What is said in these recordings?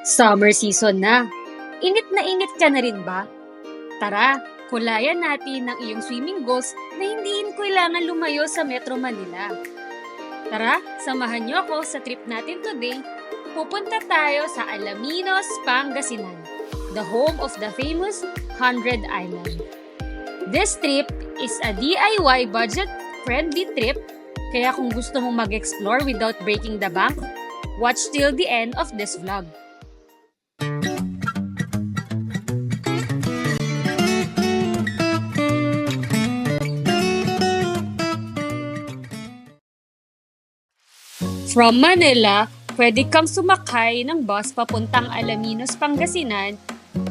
Summer season na. Init ka na rin ba? Tara, kulayan natin ang iyong swimming goals na hindi kailangan lumayo sa Metro Manila. Tara, samahan niyo ako sa trip natin today. Pupunta tayo sa Alaminos, Pangasinan, the home of the famous 100 Island. This trip is a DIY budget-friendly trip, kaya kung gusto mong mag-explore without breaking the bank, watch till the end of this vlog. From Manila, pwede kang sumakay ng bus papuntang Alaminos, Pangasinan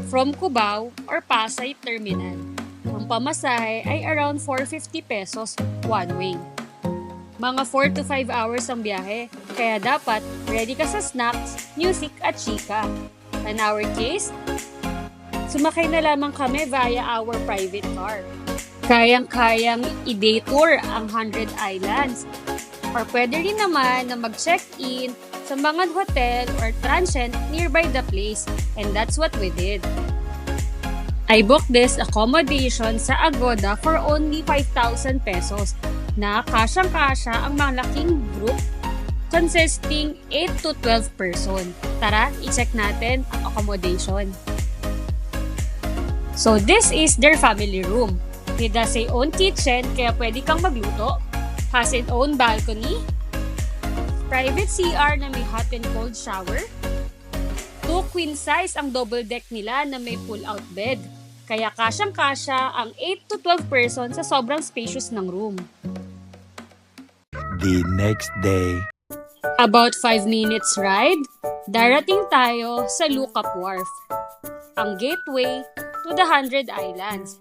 from Cubao or Pasay Terminal. Ang pamasahe ay around 450 pesos one way. Mga 4 to 5 hours ang biyahe, kaya dapat ready ka sa snacks, music at chika. In our case, sumakay na lamang kami via our private car. Kayang-kayang i-day tour ang 100 Islands. Or pwede rin naman na mag-check-in sa mga hotel or transient nearby the place, and that's what we did. I booked this accommodation sa Agoda for only 5,000 pesos na kasyang-kasya ang malaking group consisting 8 to 12 person. Tara, i-check natin ang accommodation. So this is their family room. It has a own kitchen kaya pwede kang magluto. Has its own balcony, private CR na may hot and cold shower, 2 queen size ang double deck nila na may pull-out bed, kaya kasyang-kasya ang 8 to 12 person sa sobrang spacious ng room. The next day. About 5 minutes ride, darating tayo sa Lookout Wharf, ang gateway to the 100 Islands.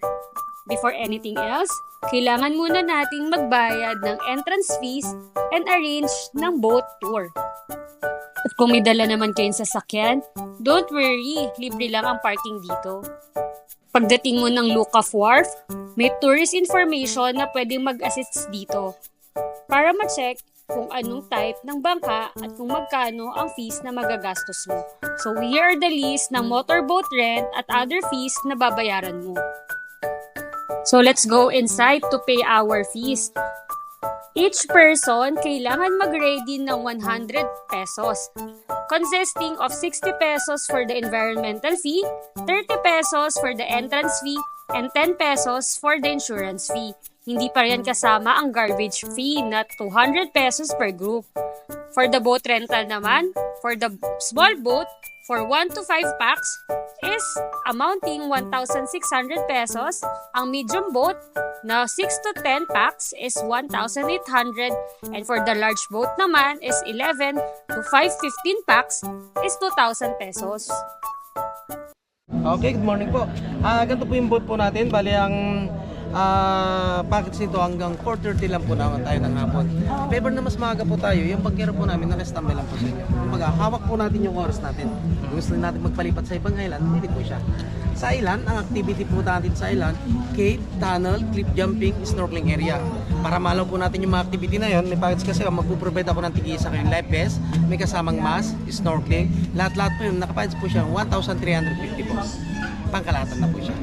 Before anything else, kailangan muna nating magbayad ng entrance fees and arrange ng boat tour. At kung may dala naman kayong sasakyan, don't worry, libre lang ang parking dito. Pagdating mo ng Lookout Wharf, may tourist information na pwedeng mag-assist dito para ma-check kung anong type ng bangka at kung magkano ang fees na magagastos mo. So here are the list ng motorboat rent at other fees na babayaran mo. So let's go inside to pay our fees. Each person kailangan mag-ready ng 100 pesos, consisting of 60 pesos for the environmental fee, 30 pesos for the entrance fee, and 10 pesos for the insurance fee. Hindi pa rin kasama ang garbage fee na 200 pesos per group. For the boat rental naman, for the small boat, for 1 to 5 packs, is amounting 1,600 pesos. Ang medium boat na 6 to 10 packs is 1,800. And for the large boat naman is 11 to 15 packs is 2,000 pesos. Okay, good morning po. Ganito po yung boat po natin. Bali ang package nito hanggang 4:30 lang po naman tayo ng hapon. If ever na mas maaga po tayo, yung bangkero po namin naka-standby lang po sa inyo. Kumbaga, hawak po natin yung oras natin. Kung gusto natin magpalipat sa ibang island, pwede po siya. Sa island, ang activity po natin sa island, cave, tunnel, cliff jumping, snorkeling area. Para malaw po natin yung mga activity na yun, may package kasi magpo-provide ako ng tigisa kayo life vest, may kasamang mask, snorkeling, lahat-lahat po yun, nakapackage po siya 1,350 po. Pangkalahatan na po siya.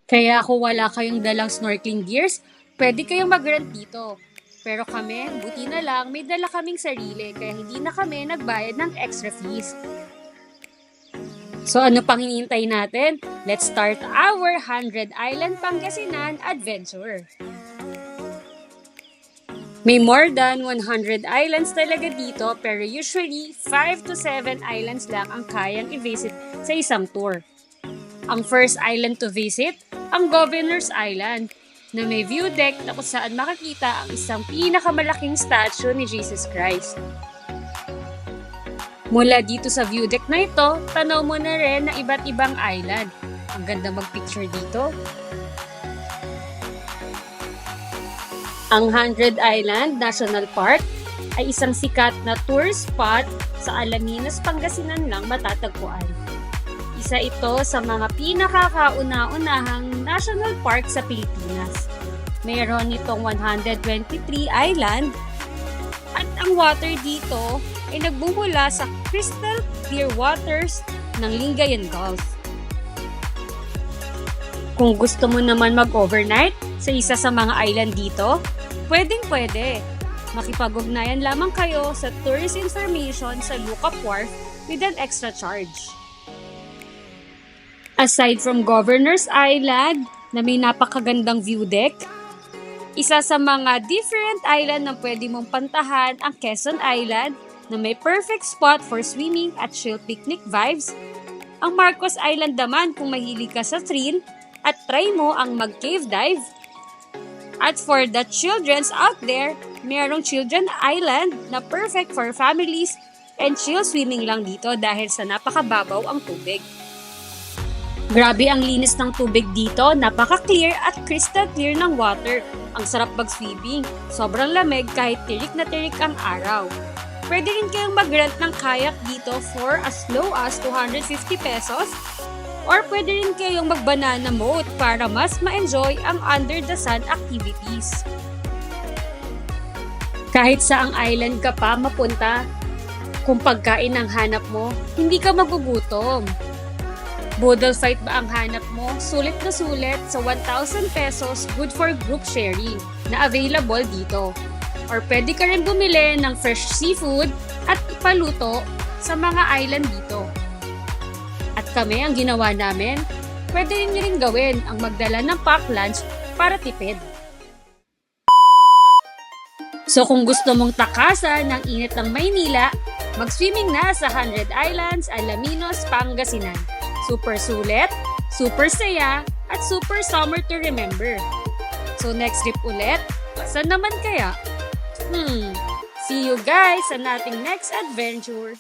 Kaya kung wala kayong dalang snorkeling gears, pwede kayong mag-rent dito. Pero kami, buti na lang, may dala kaming sarili, kaya hindi na kami nagbayad ng extra fees. So ano pang hinihintay natin? Let's start our 100 Island Pangasinan adventure. May more than 100 islands talaga dito, pero usually 5 to 7 islands lang ang kayang i-visit sa isang tour. Ang first island to visit, ang Governor's Island, na may view deck na kung saan makikita ang isang pinakamalaking statue ni Jesus Christ. Mula dito sa view deck na ito, tanaw mo na rin na iba't ibang island. Ang ganda mag-picture dito. Ang 100 Island National Park ay isang sikat na tour spot sa Alaminos, Pangasinan lang matatagpuan. Isa ito sa mga pinakakauna-unahang national park sa Pilipinas. Mayroon itong 123 island at ang water dito ay nagbumula sa crystal clear waters ng Lingayen Gulf. Kung gusto mo naman mag-overnight sa isa sa mga island dito, pwedeng-pwede. Makipag-ugnayan lamang kayo sa tourist information sa Lookout Wharf with an extra charge. Aside from Governor's Island na may napakagandang view deck, isa sa mga different island na pwede mong pantahan ang Quezon Island na may perfect spot for swimming at chill picnic vibes. Ang Marcos Island naman kung mahilig ka sa thrill at try mo ang mag-cave dive. At for the childrens out there, mayroong Children Island na perfect for families and chill swimming lang dito dahil sa napakababaw ang tubig. Grabe ang linis ng tubig dito, napaka-clear at crystal clear ng water. Ang sarap mag-swimming, sobrang lamig kahit tirik na tirik ang araw. Pwede rin kayong mag-rent ng kayak dito for as low as 250 pesos or pwede rin kayong mag-banana boat para mas ma-enjoy ang under the sun activities. Kahit saang island ka pa mapunta, kung pagkain ang hanap mo, hindi ka magugutom. Boodle fight ba ang hanap mo? Sulit na sulit sa 1,000 pesos good for group sharing na available dito. Or pwede ka rin bumili ng fresh seafood at ipaluto sa mga island dito. At kami ang ginawa namin, pwede rin nyo rin gawin ang magdala ng pack lunch para tipid. So kung gusto mong takasan ng init ng Maynila, mag-swimming na sa 100 Islands, Alaminos, Pangasinan. Super sulit, super saya, at super summer to remember. So next trip ulit, saan naman kaya? See you guys sa nating next adventure!